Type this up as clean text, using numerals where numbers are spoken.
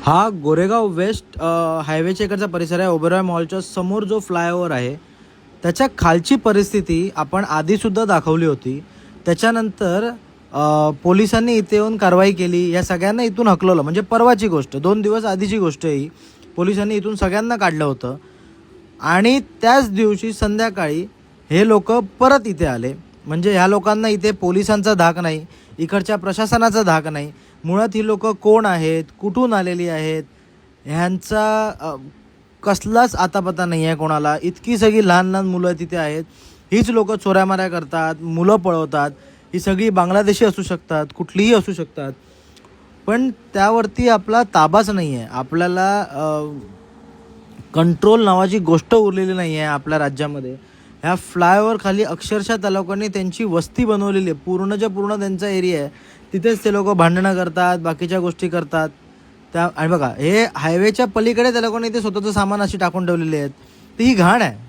हा गोरेगाव वेस्ट हायवेच्या इकडचा परिसर आहे. ओबेरॉय मॉलच्या समोर जो फ्लायओव्हर आहे त्याच्या खालची परिस्थिती आपण आधीसुद्धा दाखवली होती. त्याच्यानंतर पोलिसांनी इथे येऊन कारवाई केली. या सगळ्यांना इथून हकलवलं. म्हणजे परवाची गोष्ट, 2 दिवस आधीची गोष्ट आहे ही. पोलिसांनी इथून सगळ्यांना काढलं होतं आणि त्याच दिवशी संध्याकाळी हे लोक परत इथे आले. म्हणजे ह्या लोकांना इथे पोलिसांचा धाक नाही, इकडच्या प्रशासनाचा धाक नाही. मुळात ही लोक कोण आहेत, कुठून आलेली आहेत, ह्यांचा कसलाच आतापता नाही आहे कोणाला. इतकी सगळी लहान लहान मुलं तिथे आहेत. हीच लोक चोऱ्यामाऱ्या करतात, मुलं पळवतात. ही सगळी बांगलादेशी असू शकतात, कुठलीही असू शकतात, पण त्यावरती आपला ताबाच नाही आहे. आपल्याला कंट्रोल नावाची गोष्ट उरलेली नाही आहे आपल्या राज्यामध्ये. ह्या फ्लायओव्हर खाली अक्षरशः त्या लोकांनी त्यांची वस्ती बनवलेली आहे. पूर्णच्या पूर्ण त्यांचा एरिया आहे. तिथेच ते लोक भांडणं करतात, बाकीच्या गोष्टी करतात. आणि बघा, हे हायवेच्या पलीकडे त्या लोकांनी ते स्वतःचं सामान अशी टाकून ठेवलेली आहेत. ती ही घाण आहे.